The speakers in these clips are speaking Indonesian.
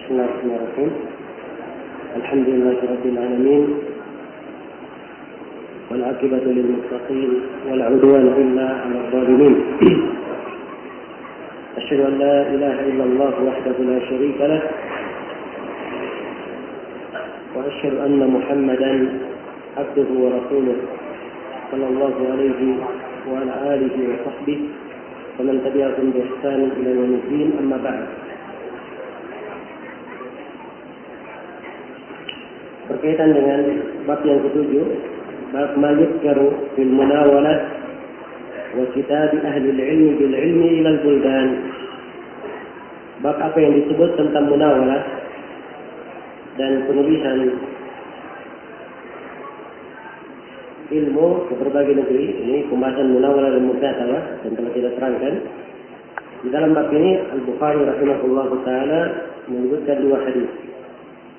Bismillahirrahmanirrahim. Alhamdulillahirabbil alamin. Wal 'aqibatu lil muttaqin wal 'udwana illa 'alal zalimin. Asyhadu an la ilaha illallah wahdahu la syarika lah. Wa asyhadu anna Muhammadan abduhu wa rasuluh. Sallallahu alaihi wa ala alihi wa sahbihi wa man tabi'ahum bi ihsan ila yaumil din. Amma ba'd. Berkaitan dengan bab yang ketujuh, bab ma yuzkaru fil munawalah wa kitab ahli al-ilm bil ilmi ila al-buldan. Bab apa yang disebut tentang munawalah dan penulisan ilmu ke berbagai negeri. Ini pembahasan munawalah dan mukatalah dan telah kita terangkan. Di dalam bab ini Al-Bukhari rahimahullahu taala menyebutkan dua hadis.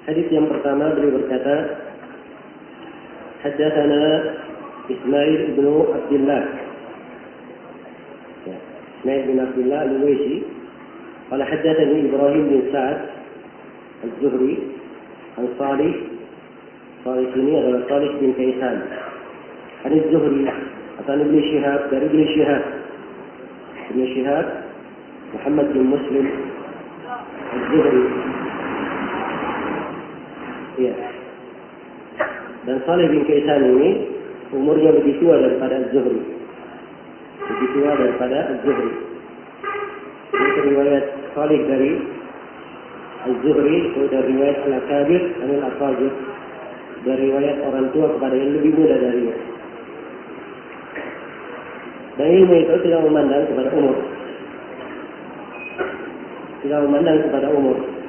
Hadis yang pertama beliau berkata, Haddatsana Ismail bin Abdullah. Ismail bin Abdullah al-Uwaisi. Qala haddatsani Ibrahim bin Sa'ad az-Zuhri an Salih. Salih ini adalah Salih bin Kaisan. An az-Zuhri atau Ibn Shihab dari Ibn Shihab. Ibn Shihab Muhammad bin Muslim az-Zuhri. Ya. Dan Salih bin Kaisan ini umurnya lebih tua daripada Az-Zuhri. Lebih tua daripada Az-Zuhri. Ini riwayat Salih dari Az-Zuhri itu dari riwayat Al-Akabir dan Al-Afajir, dari riwayat orang tua kepada yang lebih muda darinya. Dan ilmu itu tidak memandang kepada umur. Tidak memandang kepada umur.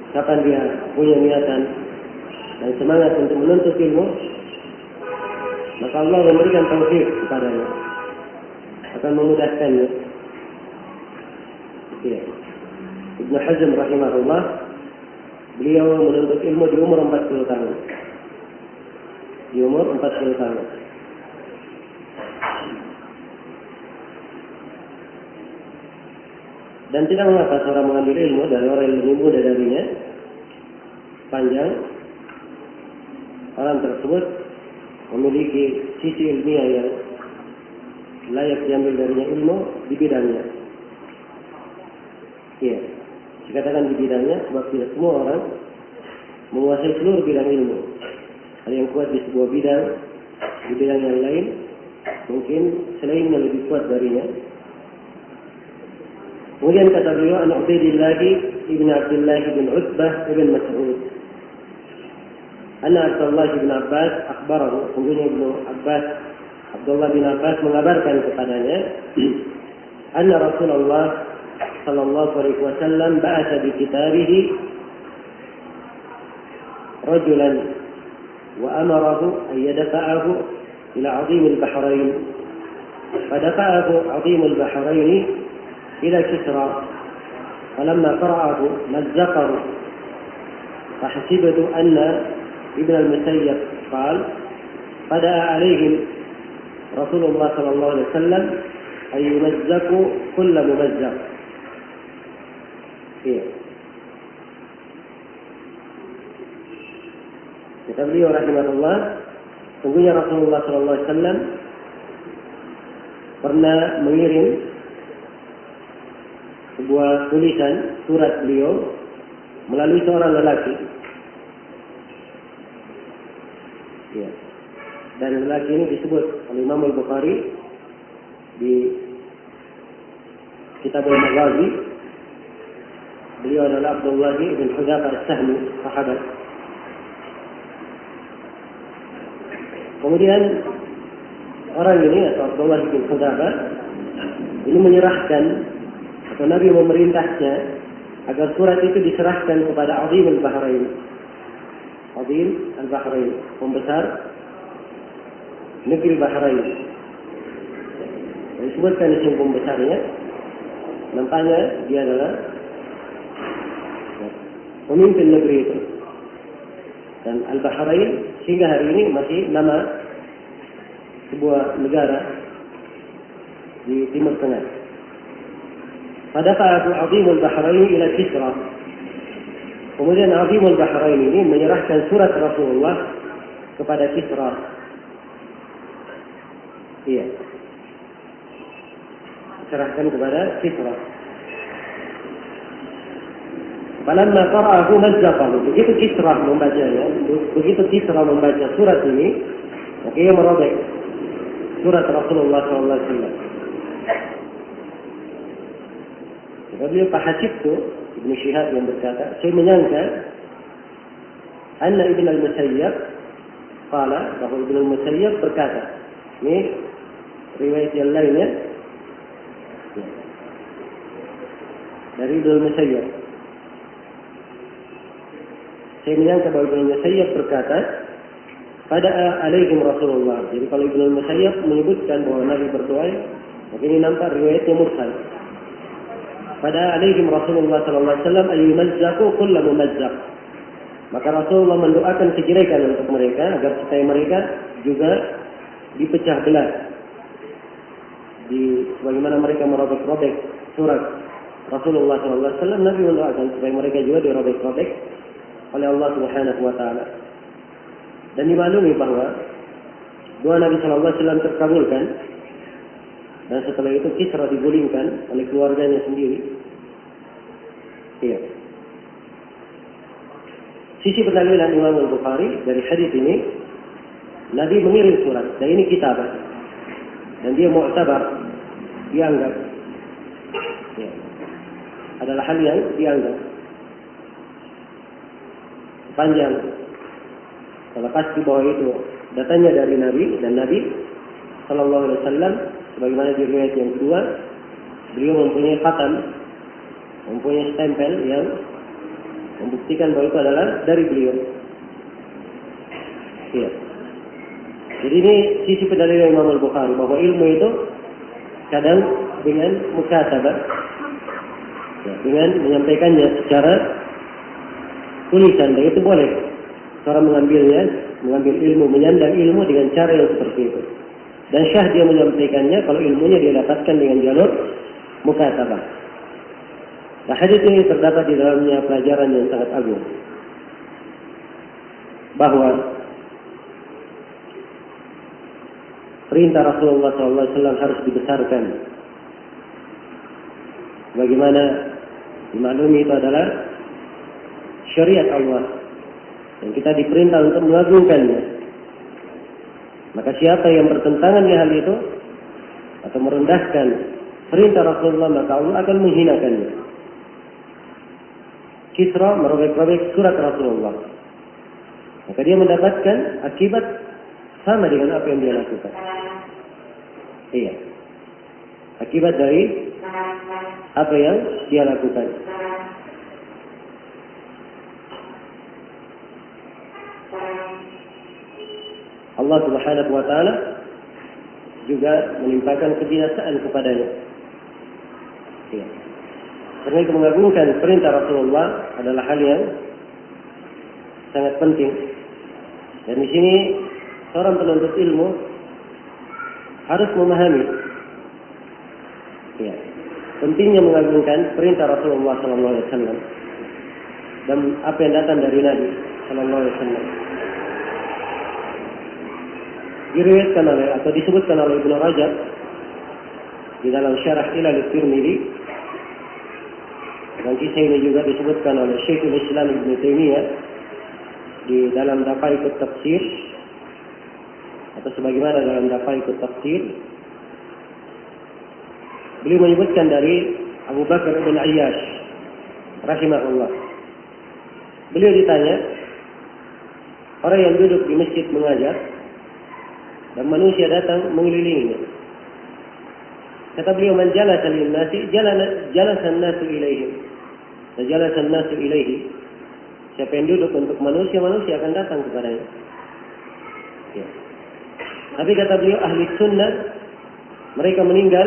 Kapan dia punya niatan dan semangat untuk menuntut ilmu, maka Allah memberikan taufik kepadanya, akan memudahkannya. Ya. Ibnu Hazm rahimahullah, beliau menuntut ilmu di umur 40 tahun. Di umur 40 tahun. Dan tidak mengapa seorang mengambil ilmu dari orang yang lebih muda darinya, panjang orang tersebut memiliki sisi ilmiah yang layak diambil darinya ilmu di bidangnya. Ya, dikatakan di bidangnya sebab tidak semua orang menguasai seluruh bidang ilmu. Ada yang kuat di sebuah bidang, di bidang yang lain mungkin selainnya lebih kuat darinya. Kemudian kata beliau, an Ubaidillah ibn Abdullah ibn Utbah ibn Mas'ud. Anna Abdullah ibn Abbas akhbarahu, sungguhnya Ibnu Abbas, Abdullah bin Abbas mengabarkan kepadanya, anna Rasulullah sallallahu alaihi wasallam ba'atha bi kitabihi rajulan wa amarahu an yadfa'ahu ila 'azim al-bahrain. Fadafa'ahu 'azim al-bahrain إلى كسرى فلما قرأه مزقه فحسبت أن ابن المسيب قال فدعا عليهم رسول الله صلى الله عليه وسلم أن يمزقوا كل ممزق. Kata beliau rahimahullah, sungguhnya Rasulullah sallallahu alaihi wasallam pernah mengirim sebuah tulisan surat beliau melalui seorang lelaki. Ya. Dan lelaki ini disebut oleh Imam Al-Bukhari di Kitab Al-Maghazi. Beliau adalah Abdullah bin Hudzafah As-Sahmi, sahabat. Kemudian orang ini atau Abdullah bin Hudzafah ini menyerahkan, Nabi memerintahnya agar surat itu diserahkan kepada Azim al-Bahrain. Azim al-Bahrain, pembesar negeri Bahrain. Disebutkan di sini pembesarnya. Nampaknya dia adalah pemimpin negeri itu. Dan al-Bahrain hingga hari ini masih nama sebuah negara di Timur Tengah. Fadafa'ahu 'azimul bahrain ila Kisra. Kemudian 'azimul bahrain ini menyerahkan surat Rasulullah kepada Kisra. Iya. Serahkan kepada Kisra. Falamma qara'ahu mazzaqahu. Begitu Kisra membaca surat ini, maka ia merobek surat Rasulullah SAW. Beliau Fahasibtu, Ibnu Syihab yang berkata, saya menyangka anna Ibn al-Musayyab qala, bahwa Ibn al-Musayyab berkata. Ini riwayat yang lainnya dari Ibn al-Musayyab. Saya menyangka bahwa Ibn al-Musayyab berkata, pada alaihim Rasulullah. Jadi kalau Ibn al-Musayyab menyebutkan bahwa Nabi berdoa, maka ini nampak riwayatnya mursal. Pada alaihim Rasulullah sallallahu alaihi wasallam ayyumazzaqu kullu mumazzaq. Maka Rasulullah mendoakan kejelekan untuk mereka agar supaya mereka juga dipecah belah. Bagaimana mereka merobek-robek surat Rasulullah sallallahu alaihi wasallam, Nabi mendoakan supaya mereka juga dirobek-robek oleh Allah Subhanahu wa taala. Dan dimaklumi bahwa doa Nabi sallallahu alaihi wasallam terkabulkan. Dan setelah itu Kisra digulingkan oleh keluarganya sendiri. Iya. Sisi pendalilan Imam Al-Bukhari dari hadis ini, Nabi mengirim surat. Dan ini kitabah. Dan dia mu'tabar, dianggap. Ya. Adalah hal yang dianggap. Panjang. Kalau pasti bahwa itu datanya dari Nabi, dan Nabi Sallallahu Alaihi Wasallam, sebagaimana di riwayat yang kedua, beliau mempunyai khatam, mempunyai stempel yang membuktikan bahwa itu adalah dari beliau. Ya. Jadi ini sisi pendalilan Imam Al-Bukhari bahwa ilmu itu kadang dengan mukatabah, ya, dengan menyampaikannya secara tulisan, dan itu boleh. Seorang mengambil ilmu, menyandang ilmu dengan cara yang seperti itu. Dan syah dia menyampaikannya kalau ilmunya dia dapatkan dengan jalur mukatabah. Nah, hadis ini terdapat di dalamnya pelajaran yang sangat agung, bahwa perintah Rasulullah SAW harus dibesarkan. Bagaimana dimaklumi itu adalah syariat Allah, dan kita diperintah untuk mengagungkannya. Maka siapa yang bertentangan dengan hal itu atau merendahkan perintah Rasulullah, maka Allah akan menghinakannya. Kisra merobek-robek surat Rasulullah, maka dia mendapatkan akibat sama dengan apa yang dia lakukan. Iya, akibat dari apa yang dia lakukan. Allah Subhanahu wa taala juga menimpakan kebinasaan kepadanya. Ya. Karena itu mengagungkan perintah Rasulullah adalah hal yang sangat penting. Dan di sini seorang penuntut ilmu harus memahami, ya, pentingnya mengagungkan perintah Rasulullah SAW dan apa yang datang dari Nabi SAW. Diriwayatkan oleh atau disebutkan oleh Ibnu Rajab di dalam Syarah Ilal Tirmidzi, dan kisah ini juga disebutkan oleh Syekhul Islam Ibnu Taimiyah di dalam Daqaiqut Tafsir, atau sebagaimana dalam Daqaiqut Tafsir. Beliau menyebutkan dari Abu Bakar bin Ayyash rahimahullah. Beliau ditanya, orang yang duduk di masjid mengajar dan manusia datang mengelilinginya. Kata beliau, man jalasa lin-nasi jalasa an-nasu ilaihim. Jalasa an-nasu ilaihi. Siapa yang duduk untuk manusia, manusia akan datang kepadanya. Ya. Tapi kata beliau, ahli sunnah mereka meninggal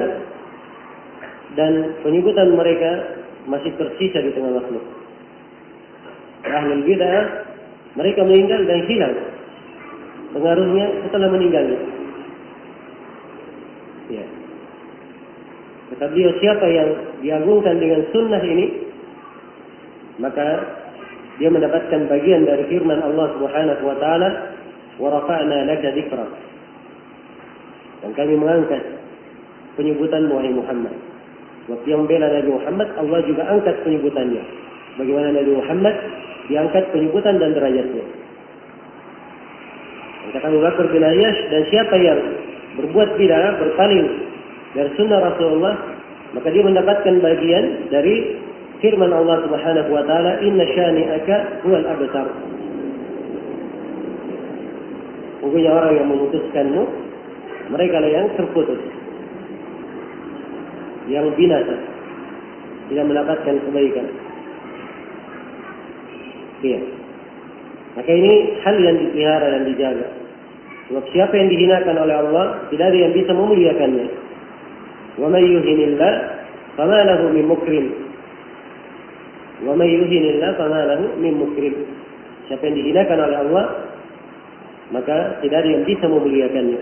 dan penyebutan mereka masih tersisa di tengah makhluk. Ahli bid'ah mereka meninggal dan hilang pengaruhnya setelah meninggalnya. Ya. Kata beliau, siapa yang diagungkan dengan sunnah ini, maka dia mendapatkan bagian dari firman Allah Subhanahu wa taala, "Wa rafa'na laka dzikrak." Dan kami mengangkat penyebutanmu wahai Muhammad. Waktu yang membela Nabi Muhammad, Allah juga angkat penyebutannya. Bagaimana Nabi Muhammad diangkat penyebutan dan derajatnya. Dan kata Abu Bakar bin Ayyash, dan siapa yang berbuat bid'ah, berpaling dari sunnah Rasulullah, maka dia mendapatkan bagian dari firman Allah Subhanahu wa taala, "Inna syani'aka huwal abtar." Sungguhnya orang yang memutuskanmu, mereka lah yang terputus, yang binasa, tidak mendapatkan kebaikan. Iya. Maka ini hal yang dipelihara dan dijaga. Sebab siapa yang dihinakan oleh Allah, tidak ada yang bisa memuliakannya. Wa may yuhinillah fama lahu min mukrim. Wa may yuhinillah fama lahu min mukrim. Siapa yang dihinakan oleh Allah, maka tidak ada yang bisa memuliakannya.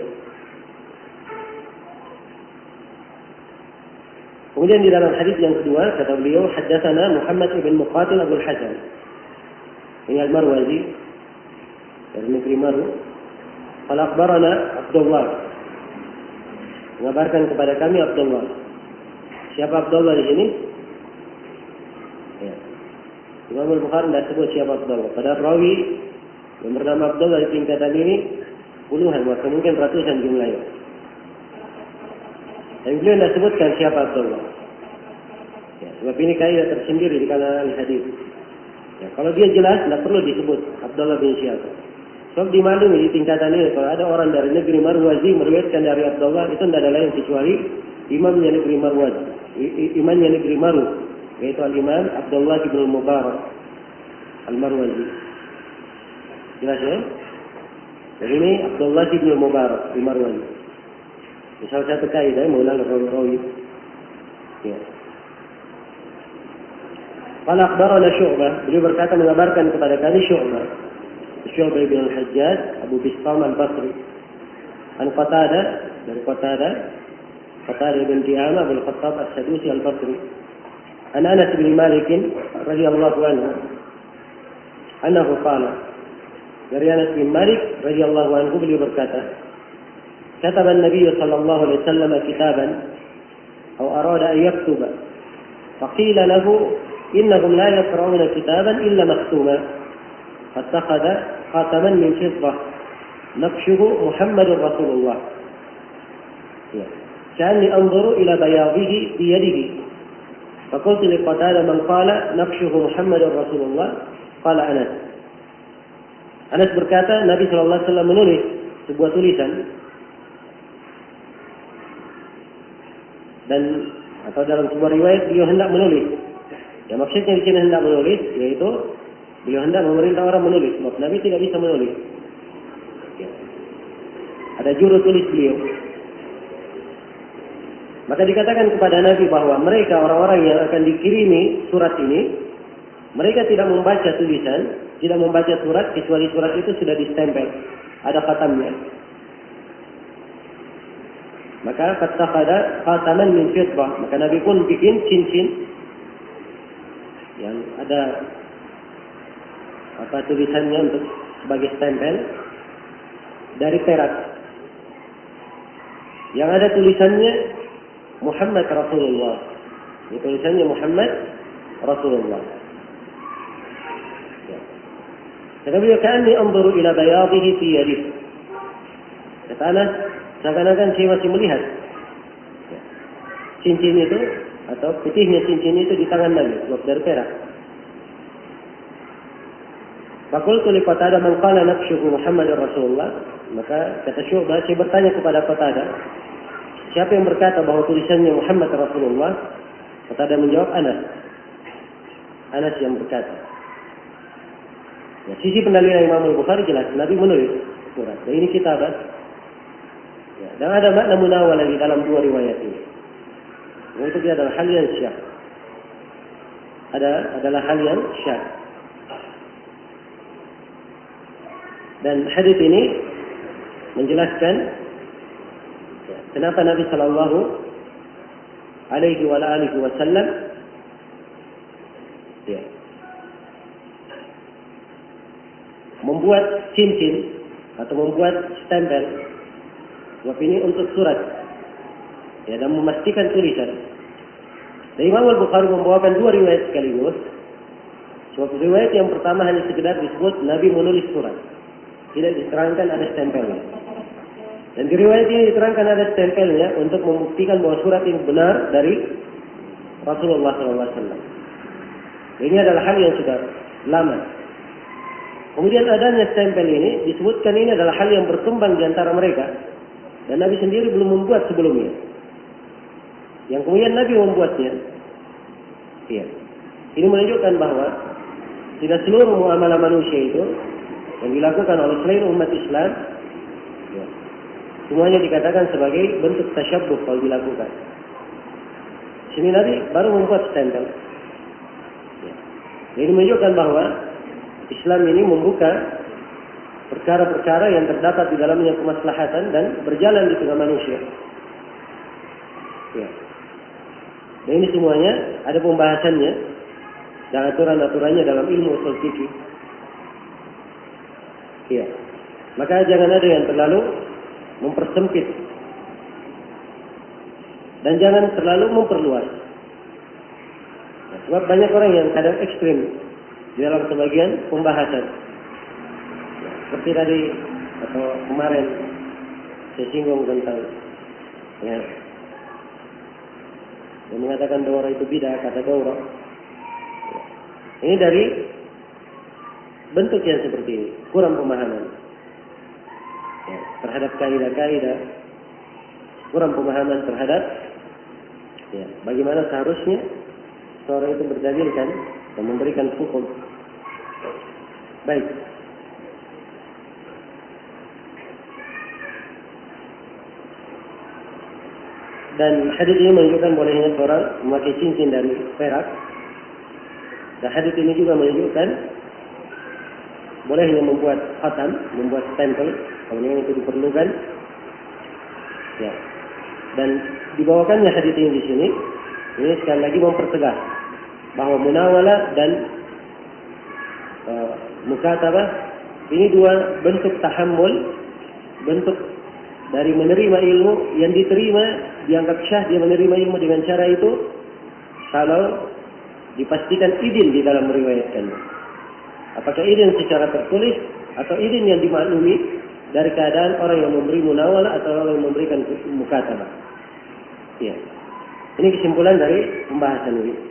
Kemudian di dalam hadis yang kedua kata beliau, haddatsana Muhammad ibn Muqatil Abu Hasan. Ini Al-Marwazi dari negeri Maru. Qala akhbarana Abdullah. Mengabarkan kepada kami Abdullah. Siapa Abdullah di sini? Ya. Imam Al-Bukhari tidak sebut siapa Abdullah. Pada rawi yang bernama Abdullah di tingkatan ini puluhan, bahkan mungkin ratusan jumlahnya. Dan beliau tidak sebutkan siapa Abdullah. Ya, sebab ini kaidah tersendiri di kalangan hadis. Ya, kalau dia jelas, tidak perlu disebut Abdullah bin siapa. Sebab dimaklumi di tingkatan ini, kalau ada orang dari negeri Marwazi meriwayatkan dari Abdullah, itu tidak ada lain kecuali imamnya negeri Marwazi, imamnya negeri Maru, yaitu Al-Imam Abdullah bin Mubarak Al-Marwazi. Jelas ya? Jadi ini Abdullah bin Mubarak di Marwazi. Salah satu kaidah mengenal rawi-rawi. Ya. Qala akhbarana Syu'bah, beliau berkata mengabarkan kepada kami Syu'bah bin Al-Hajjaj Abu Bistam Al-Basri. An Qatadah, dari Qatadah bin Di'amah bin Khattab As-Sadusi Al-Basri. An Anas bin Malik radhiyallahu anhu annahu qala, dari Anas bin Malik radhiyallahu anhu beliau berkata, كتب النبي صلى الله عليه وسلم كتابا أو أراد أن يكتب فقيل له إنهم لا يقرؤون كتابا إلا مختوما فاتخذ خاتما من فضة نقشه محمد رسول الله كأني أنظر إلى بياضه بيده فقلت لقتادة من قال نقشه محمد رسول الله قال Anas berkata Nabi SAW menulis sebuah tulisan dan atau dalam sebuah riwayat beliau hendak menulis. Ya, maksudnya di sini hendak menulis yaitu beliau hendak memerintah orang menulis. Sebab Nabi tidak bisa menulis. Ya. Ada juru tulis beliau. Maka dikatakan kepada Nabi bahwa mereka orang-orang yang akan dikirimi surat ini, mereka tidak membaca tulisan, tidak membaca surat kecuali surat itu sudah distempel, ada khatamnya. Maka fattakhadha khataman min fiddah, maka Nabi pun bikin cincin yang ada tulisannya untuk sebagai stempel dari perak yang ada tulisannya Muhammad Rasulullah. Ini tulisannya Muhammad Rasulullah. Kata beliau, "Ka'anni anzuru ila bayadihi fi yadihi." Kata Anas, seakan-akan saya masih melihat cincin itu atau putihnya cincin itu di tangan Nabi, sebab dari perak. Faqultu li Qatadah man qala naqshuhu Muhammadar Rasulullah. Maka kata Syu'bah, saya bertanya kepada Qatadah, siapa yang berkata bahwa tulisannya Muhammad Rasulullah? Qatadah menjawab, Anas yang berkata. Ya, sisi pendalilan Imam Al-Bukhari jelas, Nabi menulis surat. Dan ini kitabah. Ya, dan ada makna munawwalah di dalam dua riwayat ini. Itu dia adalah hal yang syad. Adalah hal yang syad. Dan hadis ini menjelaskan kenapa Nabi Shallallahu alaihi wa alihi wasallam, ya, membuat cincin atau membuat stempel sebab ini untuk surat, ya, dan memastikan tulisan. Dan Imam Al-Bukhari membawakan dua riwayat sekaligus. Sebab riwayat yang pertama hanya sekedar disebut Nabi menulis surat, tidak diterangkan ada stempelnya. Dan di riwayat ini diterangkan ada stempelnya untuk membuktikan bahwa surat ini benar dari Rasulullah SAW. Ini adalah hal yang sudah lama. Kemudian adanya stempel ini disebutkan ini adalah hal yang berkembang di antara mereka. Dan Nabi sendiri belum membuat sebelumnya. Yang kemudian Nabi membuatnya. Iya. Ini menunjukkan bahwa tidak seluruh muamalah manusia itu yang dilakukan oleh selain umat Islam, ya, semuanya dikatakan sebagai bentuk tasyabbuh kalau dilakukan. Sini Nabi baru membuat stempel. Ya. Ini menunjukkan bahwa Islam ini membuka perkara-perkara yang terdapat di dalamnya kemaslahatan dan berjalan di tengah manusia. Ya. Dan ini semuanya ada pembahasannya dan aturan-aturannya dalam ilmu ushul fikih. Ya. Maka jangan ada yang terlalu mempersempit dan jangan terlalu memperluas. Nah, sebab banyak orang yang kadang ekstrim di dalam sebagian pembahasan. Ya, seperti tadi atau kemarin saya singgung tentang, ya, yang mengatakan daurah itu bidah, kata daurah. Ya. Ini dari bentuk yang seperti ini, kurang pemahaman, ya, terhadap kaidah-kaidah, kurang pemahaman terhadap, ya, bagaimana seharusnya seorang itu berdalilkan dan memberikan hukum. Baik. Dan hadis ini menunjukkan bolehnya seorang memakai cincin dari perak. Dan hadis ini juga menunjukkan bolehnya membuat khatam, membuat stempel, kalau memang itu diperlukan. Ya. Dan dibawakannya hadis ini di sini, ini sekali lagi mempertegas bahwa munawalah dan mukatabah ini dua bentuk tahammul, bentuk dari menerima ilmu yang diterima, dianggap syah dia menerima ilmu dengan cara itu kalau dipastikan izin di dalam meriwayatkannya. Apakah izin secara tertulis atau izin yang dimaklumi dari keadaan orang yang memberi munawalah atau orang yang memberikan mukatabah. Ya. Ini kesimpulan dari pembahasan ini.